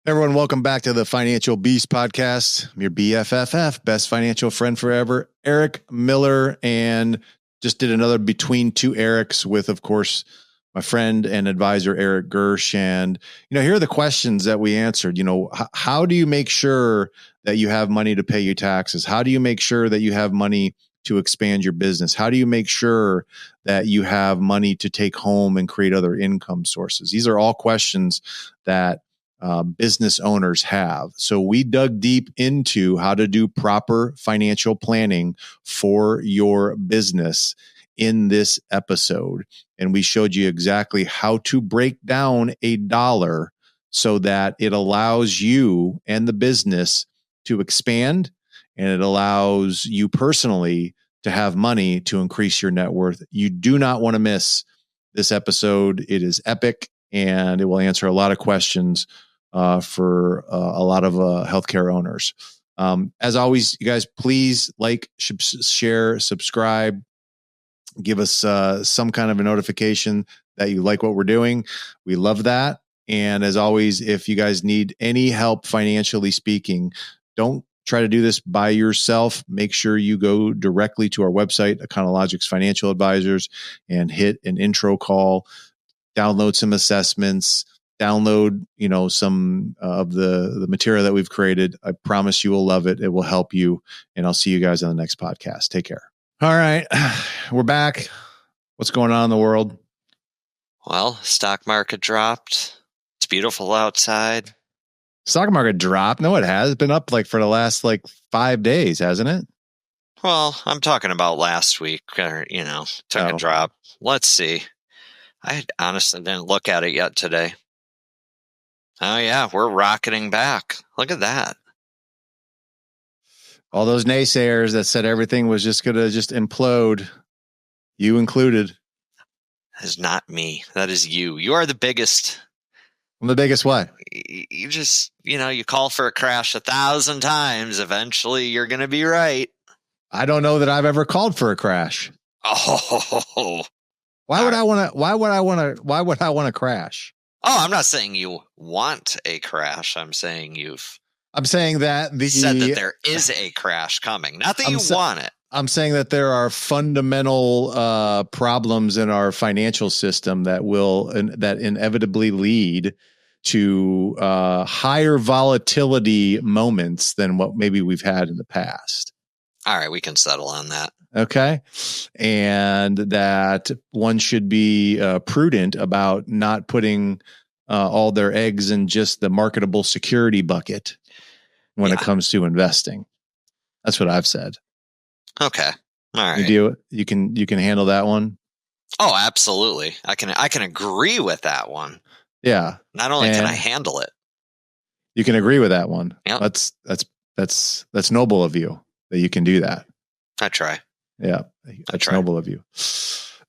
Everyone, welcome back to the Financial Beast Podcast. I'm your BFFF, best financial friend forever, Eric Miller, and just did another Between Two Erics with, of course, my friend and advisor, Eric Gersch. And, here are the questions that we answered. How do you make sure that you have money to pay your taxes? How do you make sure that you have money to expand your business? How do you make sure that you have money to take home and create other income sources? These are all questions that business owners have. So we dug deep into how to do proper financial planning for your business in this episode. And we showed you exactly how to break down a dollar so that it allows you and the business to expand, and it allows you personally to have money to increase your net worth. You do not want to miss this episode. It is epic, and it will answer a lot of questions for a lot of healthcare owners. As always, you guys, please like, share, subscribe, give us some kind of a notification that you like what we're doing. We love that. And as always, if you guys need any help financially speaking, don't try to do this by yourself. Make sure you go directly to our website, Econologics Financial Advisors, and hit an intro call, download some assessments, download, some of the material that we've created. I promise you will love it. It will help you. And I'll see you guys on the next podcast. Take care. All right. We're back. What's going on in the world? Well, stock market dropped. It's beautiful outside. Stock market dropped? No, it has. It's been up for the last 5 days, hasn't it? Well, I'm talking about last week, or, took a drop. Let's see. I honestly didn't look at it yet today. Oh, yeah, we're rocketing back. Look at that. All those naysayers that said everything was just going to implode, you included. That is not me. That is you. You are the biggest. I'm the biggest what? You just, you call for a crash 1,000 times. Eventually, you're going to be right. I don't know that I've ever called for a crash. Oh. Why would I want to crash? Oh, I'm not saying you want a crash. I'm saying that said that there is a crash coming. Not that you want it. I'm saying that there are fundamental problems in our financial system that that inevitably lead to higher volatility moments than what maybe we've had in the past. All right, we can settle on that. Okay. And that one should be prudent about not putting all their eggs in just the marketable security bucket when it comes to investing. That's what I've said. Okay. All right. You can handle that one? Oh, absolutely. I can agree with that one. Yeah. Not only can I handle it. You can agree with that one. Yep. That's noble of you that you can do that. I try. Yeah. That's noble of you.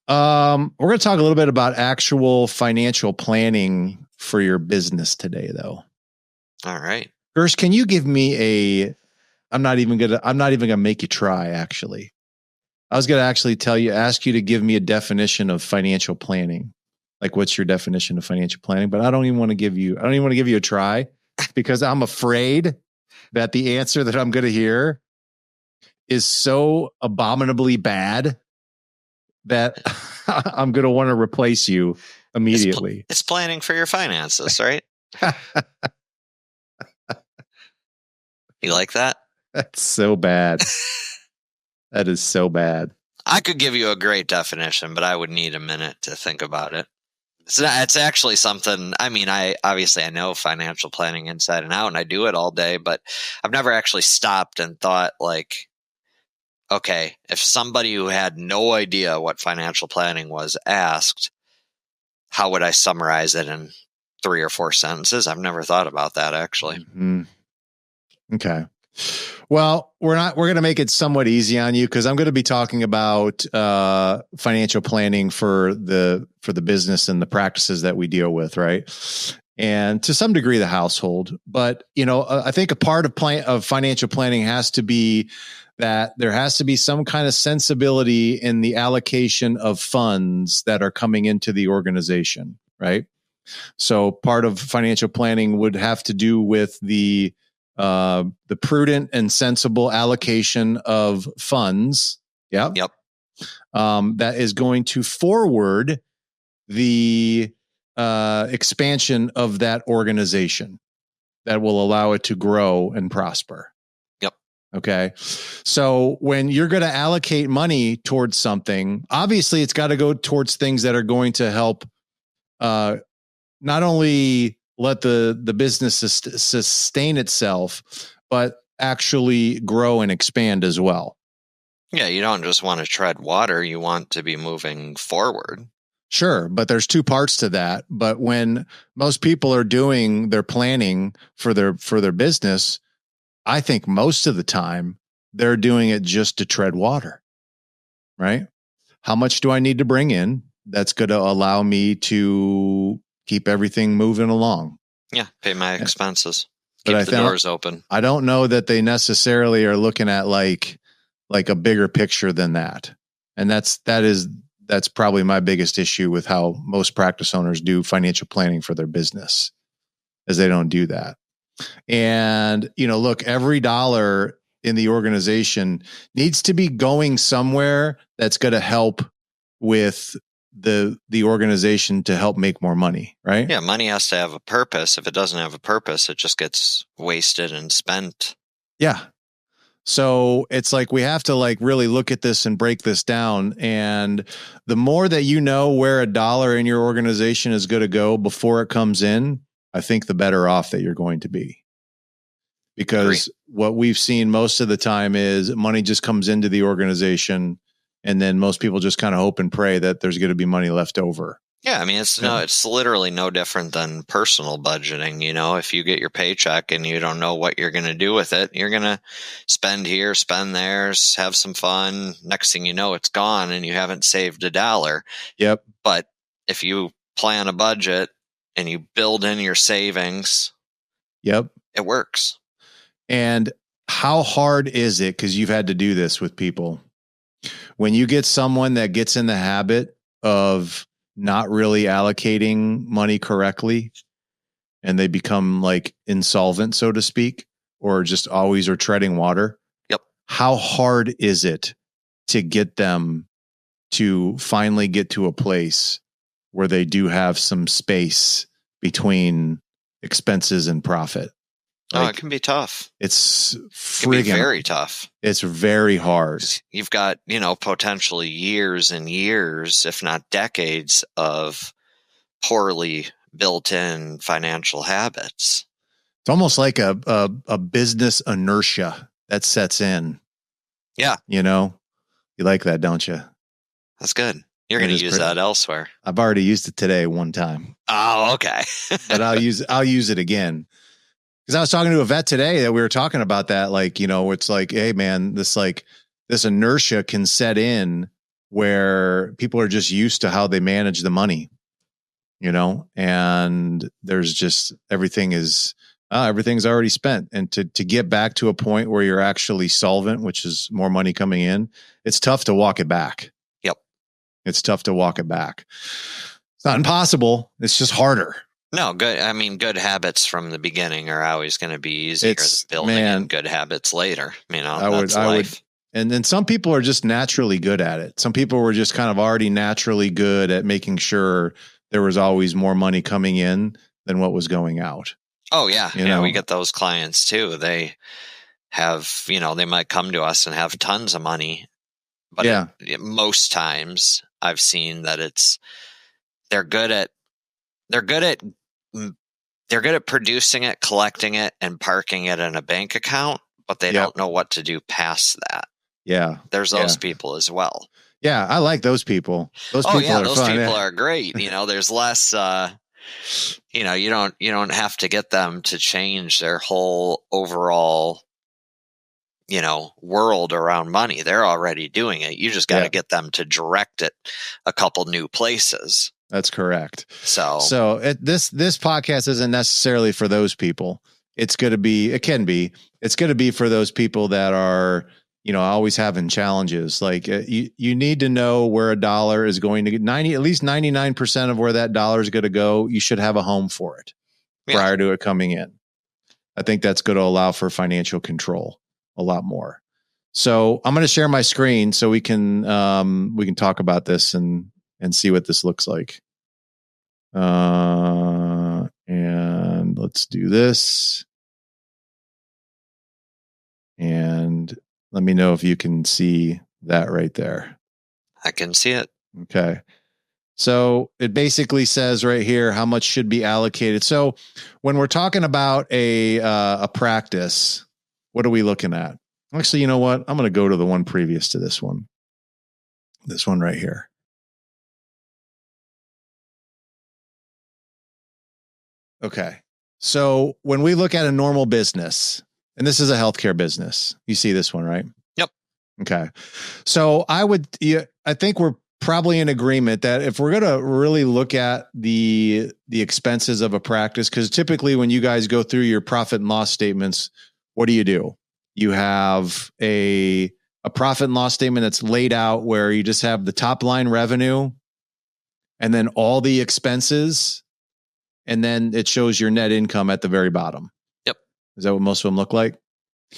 We're going to talk a little bit about actual financial planning for your business today, though. All right. Gersch, can you give me I'm not even gonna make you try, actually. I was going to actually ask you to give me a definition of financial planning. What's your definition of financial planning? But I don't even want to give you a try because I'm afraid that the answer that I'm going to hear is so abominably bad that I'm going to want to replace you immediately. It's planning for your finances, right? You like that? That's so bad. That is so bad. I could give you a great definition, but I would need a minute to think about it. It's actually something, I know financial planning inside and out, and I do it all day, but I've never actually stopped and thought okay, if somebody who had no idea what financial planning was asked, how would I summarize it in 3 or 4 sentences? I've never thought about that, actually. Mm-hmm. Okay. Well, we're going to make it somewhat easy on you because I'm going to be talking about financial planning for the business and the practices that we deal with, right? And to some degree, the household. But I think a part of financial planning has to be that there has to be some kind of sensibility in the allocation of funds that are coming into the organization, right? So part of financial planning would have to do with the prudent and sensible allocation of funds. Yep. That is going to forward the expansion of that organization that will allow it to grow and prosper. Yep. Okay. So when you're going to allocate money towards something, obviously it's got to go towards things that are going to help not only let the business sustain itself, but actually grow and expand as well. Yeah, you don't just want to tread water. You want to be moving forward. Sure, but there's two parts to that. But when most people are doing their planning for their business, I think most of the time they're doing it just to tread water, right? How much do I need to bring in that's going to allow me to keep everything moving along? Yeah, pay my expenses. Keep the doors open. I don't know that they necessarily are looking at like a bigger picture than that. And that's probably my biggest issue with how most practice owners do financial planning for their business, is they don't do that. And, look, every dollar in the organization needs to be going somewhere that's going to help with the organization to help make more money, right? Yeah, money has to have a purpose. If it doesn't have a purpose, it just gets wasted and spent. Yeah. So it's like we have to really look at this and break this down. And the more that you know where a dollar in your organization is going to go before it comes in, I think the better off that you're going to be. Because what we've seen most of the time is money just comes into the organization, and then most people just kind of hope and pray that there's going to be money left over. Yeah, I mean, it's literally no different than personal budgeting. If you get your paycheck and you don't know what you're going to do with it, you're going to spend here, spend there, have some fun. Next thing you know, it's gone and you haven't saved a dollar. Yep. But if you plan a budget and you build in your savings, yep, it works. And how hard is it? Because you've had to do this with people. When you get someone that gets in the habit of not really allocating money correctly, and they become insolvent, so to speak, or just always are treading water. Yep. How hard is it to get them to finally get to a place where they do have some space between expenses and profit? It can be tough. It can be very tough. It's very hard. You've got, potentially years and years, if not decades, of poorly built-in financial habits. It's almost like a business inertia that sets in. Yeah. You like that, don't you? That's good. You're going to use that elsewhere. I've already used it today one time. Oh, okay. But I'll use it again. Because I was talking to a vet today that we were talking about that, it's like, hey man, this inertia can set in where people are just used to how they manage the money, and there's just everything's already spent. And to get back to a point where you're actually solvent, which is more money coming in, it's tough to walk it back. Yep. It's tough to walk it back. It's not impossible. It's just harder. No, good. I mean, good habits from the beginning are always going to be easier than building in good habits later. That's life. And then some people are just naturally good at it. Some people were just kind of already naturally good at making sure there was always more money coming in than what was going out. Oh yeah. We get those clients too. They have, they might come to us and have tons of money, but most times I've seen that they're good at producing it, collecting it, and parking it in a bank account, but they don't know what to do past that. Yeah. There's those people as well. Yeah, I like those people. Those people are great. There's less you don't have to get them to change their whole overall world around money. They're already doing it. You just got to get them to direct it a couple new places. That's correct. So this podcast isn't necessarily for those people. It's going to be for those people that are, always having challenges. Like you need to know where a dollar is going to get at least 99% of where that dollar is going to go. You should have a home for it prior to it coming in. I think that's going to allow for financial control a lot more. So I'm going to share my screen so we can talk about this and see what this looks like. And let's do this. And let me know if you can see that right there. I can see it. Okay. So it basically says right here how much should be allocated. So when we're talking about a practice, what are we looking at? Actually, you know what? I'm going to go to the one previous to this one. This one right here. Okay. So when we look at a normal business, and this is a healthcare business, you see this one, right? Yep. Okay. So I think we're probably in agreement that if we're going to really look at the expenses of a practice, because typically when you guys go through your profit and loss statements, what do? You have a profit and loss statement that's laid out where you just have the top line revenue and then all the expenses, and then it shows your net income at the very bottom. Yep. Is that what most of them look like?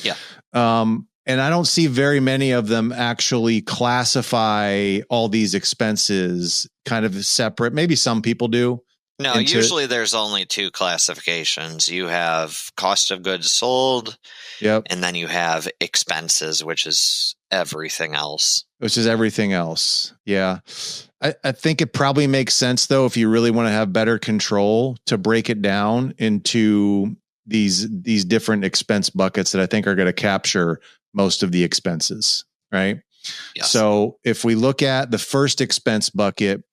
Yeah. And I don't see very many of them actually classify all these expenses kind of separate. Maybe some people do. No, usually there's only two classifications. You have cost of goods sold. Yep. And then you have expenses, which is everything else. Yeah. I think it probably makes sense, though, if you really want to have better control, to break it down into these different expense buckets that I think are going to capture most of the expenses, right? Yes. So if we look at the first expense bucket,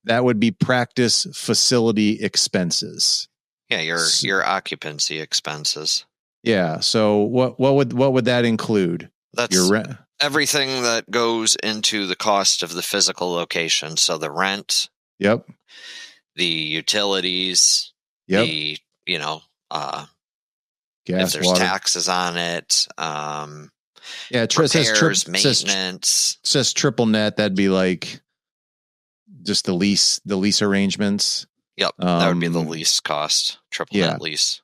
that would be practice facility expenses. Yeah, your occupancy expenses. Yeah. So what would that include? That's your rent. Everything that goes into the cost of the physical location. So the rent. Yep. The utilities. Yep. Gas, if there's water, taxes on it. repairs, maintenance. Says triple net. That'd be like just the lease arrangements. Yep. That would be the lease cost. Triple net lease.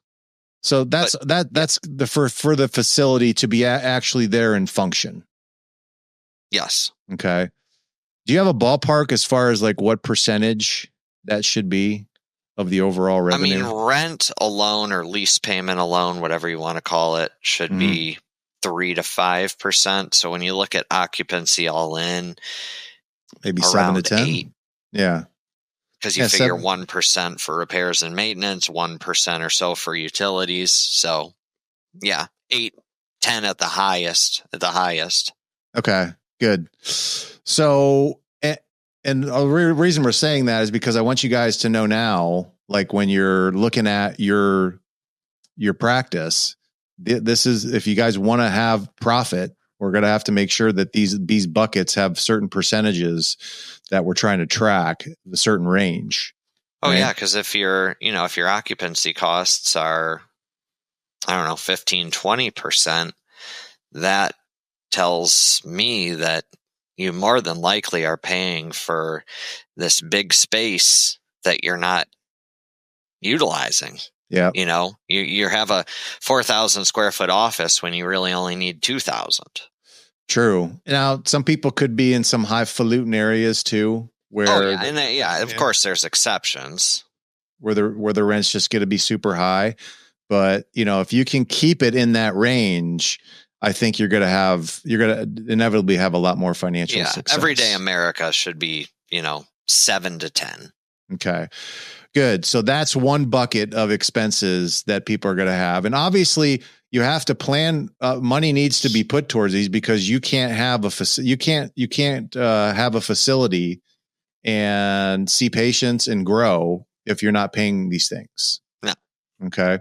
So that's the for the facility to be actually there and function. Yes. Okay. Do you have a ballpark as far as like what percentage that should be of the overall revenue? I mean, rent alone or lease payment alone, whatever you want to call it, should be 3 to 5%. So when you look at occupancy all in, maybe 7 to 10. 8. Yeah. Because you figure 1% for repairs and maintenance, 1% or so for utilities. So, yeah, 8, 10 at the highest. Okay, good. So, and the reason we're saying that is because I want you guys to know now, like when you're looking at your practice, this is, if you guys want to have profit, we're going to have to make sure that these buckets have certain percentages that we're trying to track, a certain range. Oh, right? Yeah, because if your occupancy costs are, 15, 20%, that tells me that you more than likely are paying for this big space that you're not utilizing. Yeah. You have a 4,000 square foot office when you really only need 2,000. True. Now, some people could be in some highfalutin areas too, where of course there's exceptions where the rent's just going to be super high. But if you can keep it in that range, I think you're going to inevitably have a lot more financial success. Everyday America should be 7 to 10. Okay. Good. So that's one bucket of expenses that people are going to have. And obviously you have to plan, money needs to be put towards these, because you can't have have a facility and see patients and grow if you're not paying these things. No. Okay.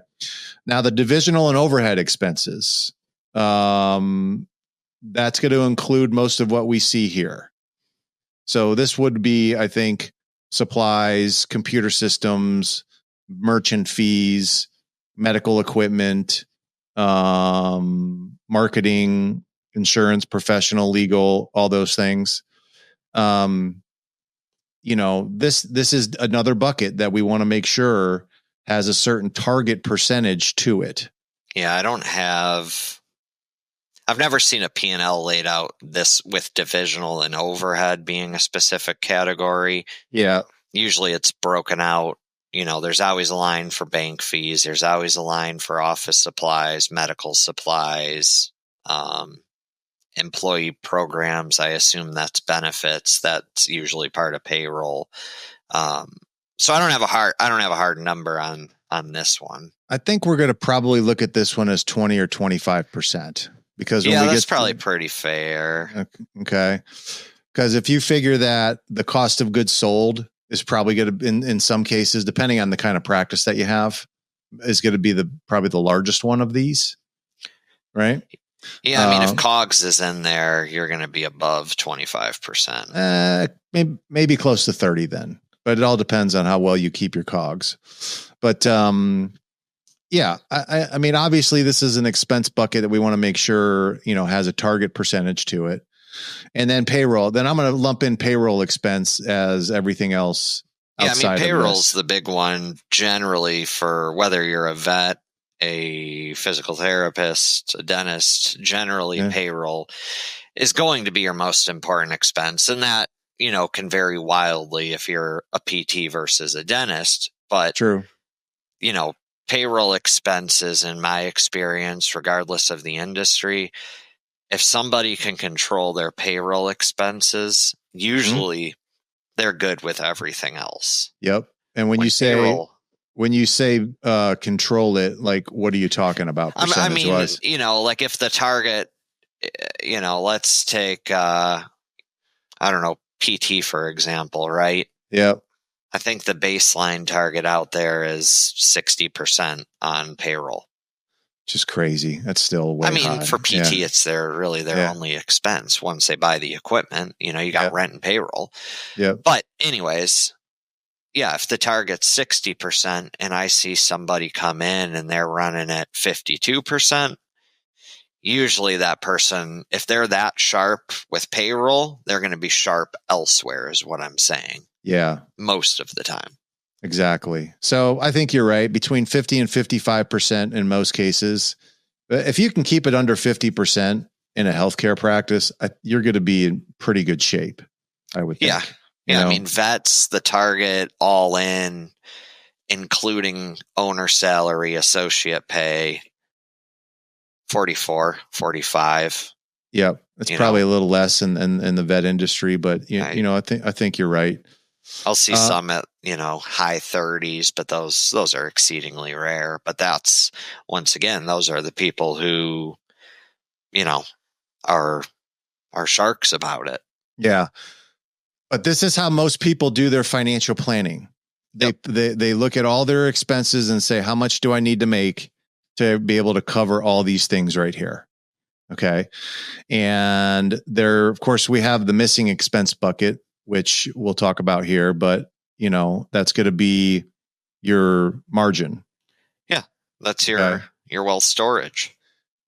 Now the divisional and overhead expenses, that's going to include most of what we see here. So this would be, I think, supplies, computer systems, merchant fees, medical equipment, marketing, insurance, professional, legal, all those things. This is another bucket that we want to make sure has a certain target percentage to it. Yeah, I've never seen a P&L laid out this with divisional and overhead being a specific category. Yeah. Usually it's broken out. There's always a line for bank fees. There's always a line for office supplies, medical supplies, employee programs. I assume that's benefits. That's usually part of payroll. So I don't have a hard number on this one. I think we're going to probably look at this one as 20 or 25%. Because that's probably pretty fair. Okay. Because if you figure that the cost of goods sold is probably going to, in some cases, depending on the kind of practice that you have, is going to be probably the largest one of these, right? Yeah, I mean, if COGS is in there, you're going to be above 25%. Maybe close to 30 then, but it all depends on how well you keep your COGS. But yeah, I mean, obviously this is an expense bucket that we want to make sure, has a target percentage to it. And then payroll, then I'm going to lump in payroll expense as everything else. Yeah, I mean, payroll's the big one generally for whether you're a vet, a physical therapist, a dentist. Generally, payroll is going to be your most important expense. And that, can vary wildly if you're a PT versus a dentist. But, true. Payroll expenses, in my experience, regardless of the industry, if somebody can control their payroll expenses, usually they're good with everything else. Yep. And when you say control it, like, what are you talking about? I mean, like if the target, let's take, I don't know, PT, for example, right? Yep. I think the baseline target out there is 60% on payroll. Which is crazy. That's still way high. For PT, it's their only expense once they buy the equipment. You got rent and payroll. Yeah. But anyways, yeah, if the target's 60% and I see somebody come in and they're running at 52%, usually that person, if they're that sharp with payroll, they're going to be sharp elsewhere, is what I'm saying. Yeah. Most of the time. Exactly. So I think you're right. Between 50 and 55% in most cases. But if you can keep it under 50% in a healthcare practice, you're going to be in pretty good shape, I would think. Yeah. I mean, vets, the target all in, including owner salary, associate pay, 44, 45. Yep. It's probably a little less in the vet industry, but I think you're right. I'll see some at, high 30s, but those are exceedingly rare. But that's, once again, those are the people who, are sharks about it. Yeah. But this is how most people do their financial planning. They look at all their expenses and say, how much do I need to make to be able to cover all these things right here? Okay. And there, of course, we have the missing expense bucket, which we'll talk about here, but that's going to be your margin. Yeah. That's your wealth storage.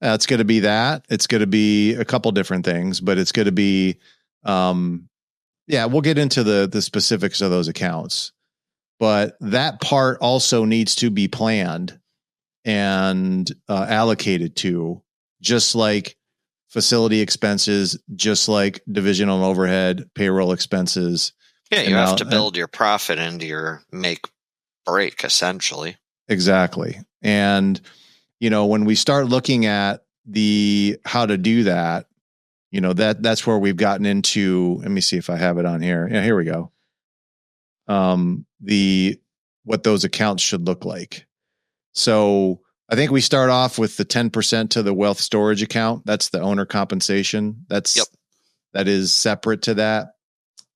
It's going to be that. It's going to be a couple different things, but it's going to be, we'll get into the specifics of those accounts, but that part also needs to be planned and allocated to, just like facility expenses, just like divisional and overhead, payroll expenses. Yeah, you have to build your profit into your make break, essentially. Exactly. And, when we start looking at how to do that, that's where we've gotten into, let me see if I have it on here. Yeah, here we go. What those accounts should look like. So I think we start off with the 10% to the wealth storage account. That's the owner compensation. That is separate to that.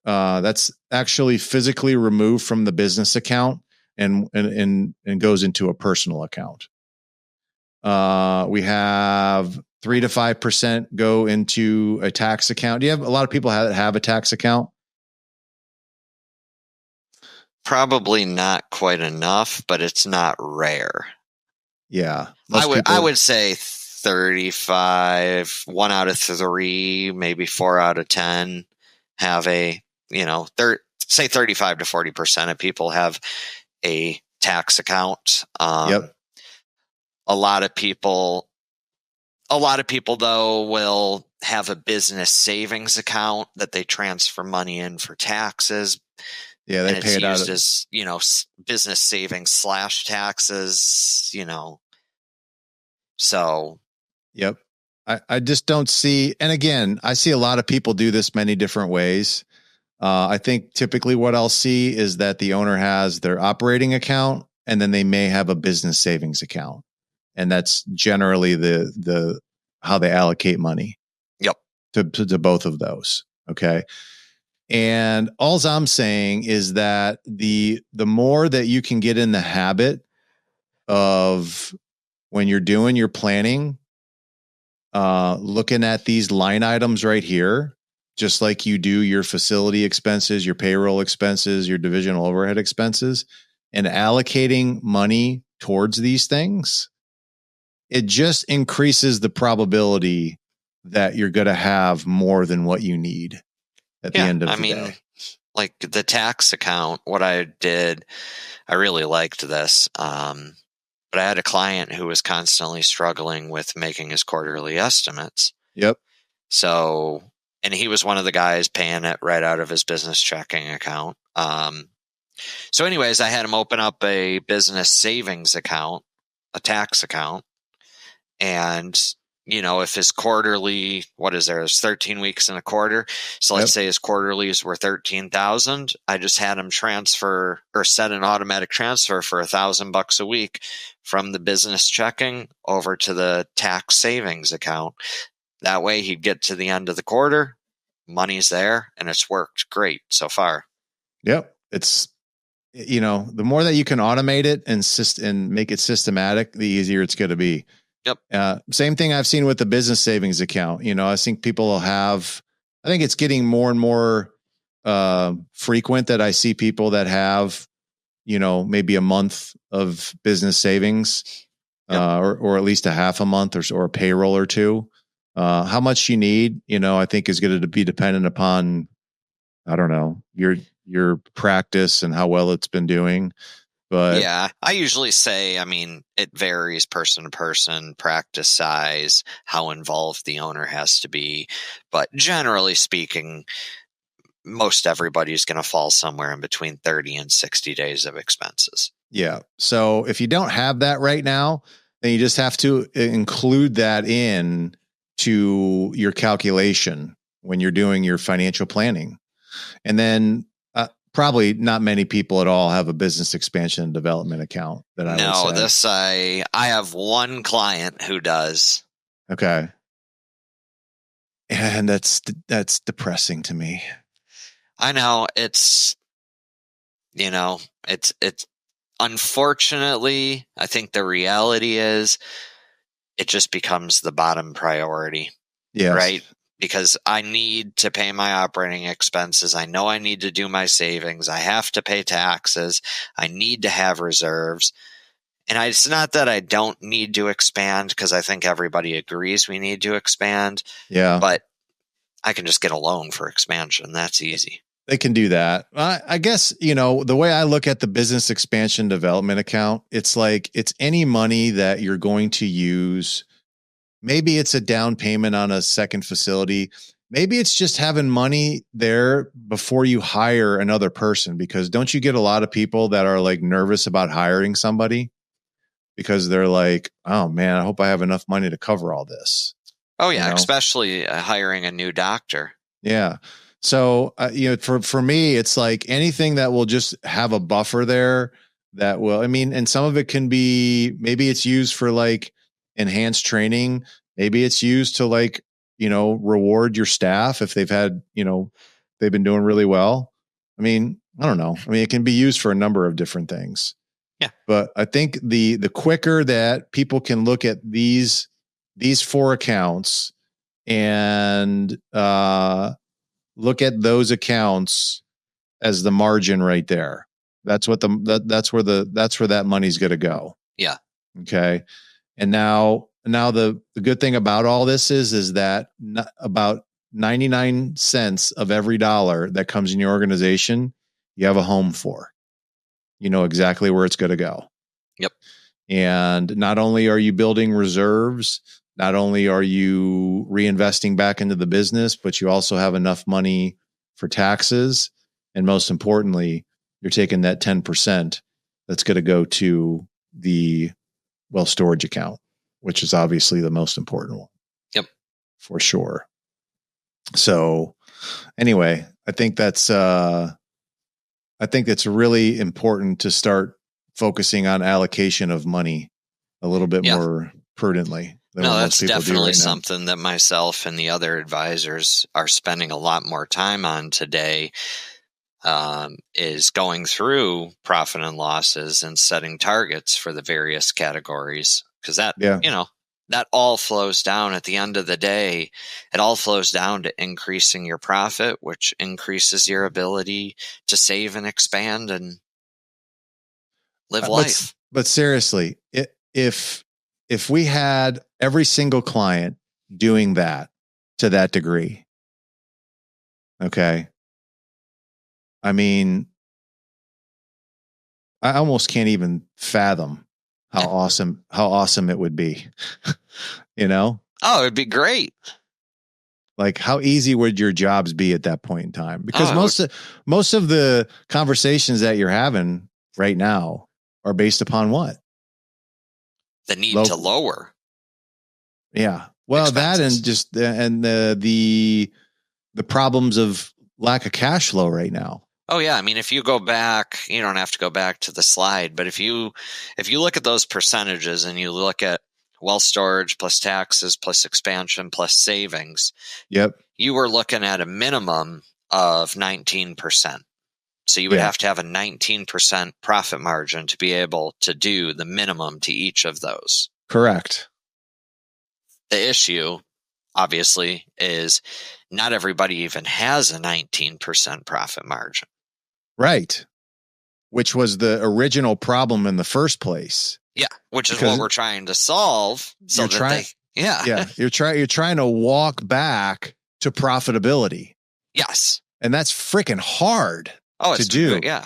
That's actually physically removed from the business account and goes into a personal account. We have 3 to 5% go into a tax account. Do you have a lot of people have a tax account? Probably not quite enough, but it's not rare. Yeah. I would say 35, 1 out of 3, maybe 4 out of 10 have a, say 35 to 40% of people have a tax account. Yep. A lot of people though will have a business savings account that they transfer money in for taxes. Yeah, they pay it out as, business savings / taxes, so. Yep. I just don't see, and again, I see a lot of people do this many different ways. I think typically what I'll see is that the owner has their operating account and then they may have a business savings account. And that's generally the how they allocate money. Yep. To both of those. Okay. And all I'm saying is that the more that you can get in the habit of when you're doing your planning, looking at these line items right here, just like you do your facility expenses, your payroll expenses, your divisional overhead expenses, and allocating money towards these things, it just increases the probability that you're going to have more than what you need at the end of the day. Like the tax account, what I did, I really liked this. But I had a client who was constantly struggling with making his quarterly estimates. Yep. So, and he was one of the guys paying it right out of his business checking account. So anyways, I had him open up a business savings account, a tax account. And, if his quarterly, there's 13 weeks in a quarter. So let's say his quarterlies were 13,000. I just had him transfer or set an automatic transfer for $1,000 a week from the business checking over to the tax savings account. That way he'd get to the end of the quarter, money's there, and it's worked great so far. Yep. It's, the more that you can automate it and make it systematic, the easier it's going to be. Yep. Same thing I've seen with the business savings account. I think people will have, I think it's getting more and more frequent that I see people that have, maybe a month of business savings, or at least a half a month or a payroll or two. How much you need, I think is going to be dependent upon, I don't know, your practice and how well it's been doing. But yeah, I usually say, it varies person to person, practice size, how involved the owner has to be. But generally speaking, most everybody's going to fall somewhere in between 30 and 60 days of expenses. Yeah. So if you don't have that right now, then you just have to include that in to your calculation when you're doing your financial planning. And then probably not many people at all have a business expansion and development account that I would say. I have one client who does. Okay. And that's depressing to me. I know it's unfortunately, I think the reality is it just becomes the bottom priority. Yes. Right? Because I need to pay my operating expenses. I know I need to do my savings. I have to pay taxes. I need to have reserves. And it's not that I don't need to expand, because I think everybody agrees we need to expand. Yeah. But I can just get a loan for expansion. That's easy. They can do that. I guess, the way I look at the business expansion development account, it's like it's any money that you're going to use. Maybe it's a down payment on a second facility. Maybe it's just having money there before you hire another person, because don't you get a lot of people that are like nervous about hiring somebody because they're like, oh man, I hope I have enough money to cover all this. Oh yeah. Especially hiring a new doctor. Yeah. So, for me, it's like anything that will just have a buffer there that will, and some of it can be, maybe it's used for like enhanced training. Maybe it's used to like, reward your staff if they've had, they've been doing really well. I don't know. It can be used for a number of different things. Yeah. But I think the quicker that people can look at these 4 accounts and look at those accounts as the margin right there. That's where that money's going to go. Yeah. Okay. And now now the good thing about all this is that about 99 cents of every dollar that comes in your organization, you have a home for. You know exactly where it's going to go. Yep. And not only are you building reserves, not only are you reinvesting back into the business, but you also have enough money for taxes. And most importantly, you're taking that 10% that's going to go to the storage account, which is obviously the most important one. Yep. For sure. So anyway, I think that's really important to start focusing on allocation of money a little bit more prudently. No, that's definitely something that myself and the other advisors are spending a lot more time on today, is going through profit and losses and setting targets for the various categories. Because that, that all flows down at the end of the day. It all flows down to increasing your profit, which increases your ability to save and expand and live life. But seriously, if we had every single client doing that to that degree, okay, I mean, I almost can't even fathom how awesome it would be. You know? Oh, it'd be great. Like, how easy would your jobs be at that point in time? Because most of the conversations that you're having right now are based upon what? The need to lower. Yeah. Well, expenses. That and the problems of lack of cash flow right now. Oh yeah, I mean, if you go back, you don't have to go back to the slide, but if you look at those percentages and you look at wealth storage plus taxes plus expansion plus savings, you were looking at a minimum of 19%. So you would have to have a 19% profit margin to be able to do the minimum to each of those. Correct. The issue, obviously, is not everybody even has a 19% profit margin. Right. Which was the original problem in the first place. Yeah, which is what we're trying to solve. So you're trying to walk back to profitability. Yes. And that's freaking hard to do. Yeah.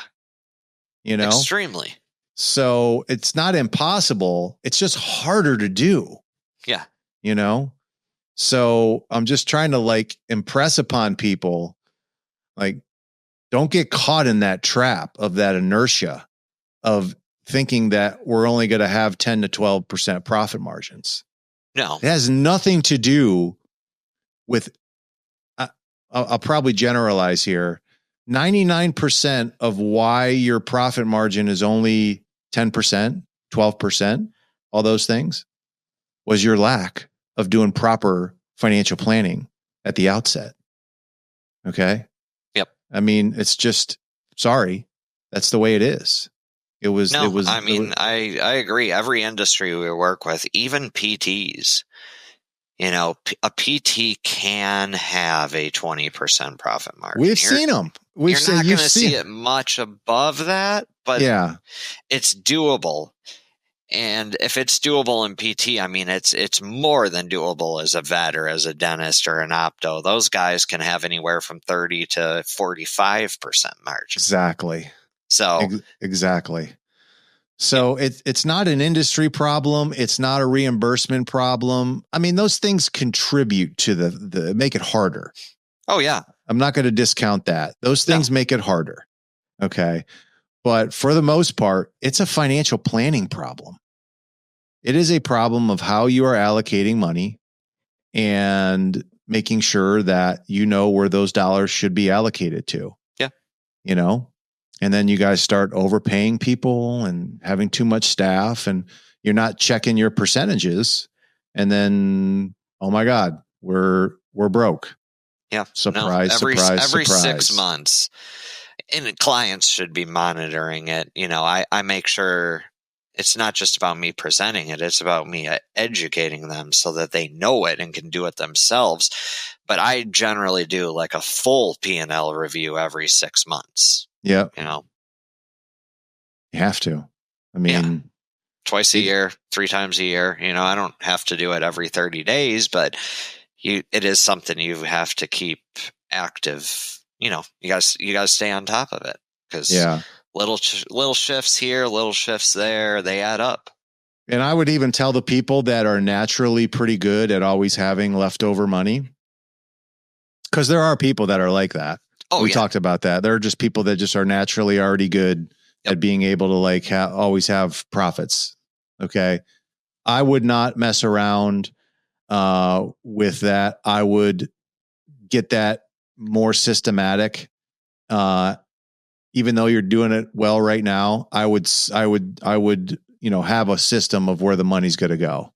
You know? Extremely. So it's not impossible. It's just harder to do. Yeah. You know? So I'm just trying to impress upon people, don't get caught in that trap of that inertia of thinking that we're only going to have 10 to 12% profit margins. No. It has nothing to do with, I'll probably generalize here. 99% of why your profit margin is only 10%, 12%, all those things was your lack of doing proper financial planning at the outset. Okay. Yep. I mean, it's just, sorry, that's the way it is. I agree. Every industry we work with, even PTs, a PT can have a 20% profit margin. We've seen them. You're not going to see it much above that, but it's doable. And if it's doable in PT, I mean, it's more than doable as a vet or as a dentist or an opto. Those guys can have anywhere from 30 to 45% margin. Exactly. So exactly. So it's not an industry problem. It's not a reimbursement problem. I mean, those things contribute to the make it harder. Oh yeah. I'm not going to discount that. Those things make it harder. Okay. But for the most part, it's a financial planning problem. It is a problem of how you are allocating money and making sure that you know where those dollars should be allocated to. Yeah. And then you guys start overpaying people and having too much staff, and you're not checking your percentages. And then, oh my God, we're broke. Yeah. Surprise. Every 6 months. And clients should be monitoring it. I make sure it's not just about me presenting it. It's about me educating them so that they know it and can do it themselves. But I generally do a full P&L review every 6 months. Yeah. You have to. I mean, twice a year, 3 times a year. I don't have to do it every 30 days, but it is something you have to keep active. You guys stay on top of it, because little shifts here, little shifts there, they add up. And I would even tell the people that are naturally pretty good at always having leftover money, because there are people that are like that. We talked about that. There are just people that just are naturally already good at being able to always have profits. Okay. I would not mess around with that. I would get that more systematic. Even though you're doing it well right now, I would have a system of where the money's going to go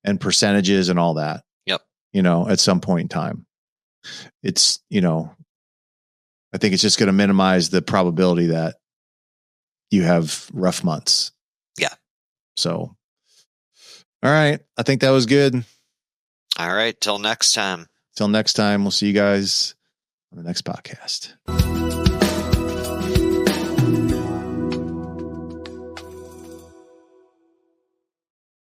and percentages and all that. Yep. At some point in time, it's, I think it's just going to minimize the probability that you have rough months. Yeah. So, all right. I think that was good. All right. Till next time. We'll see you guys on the next podcast.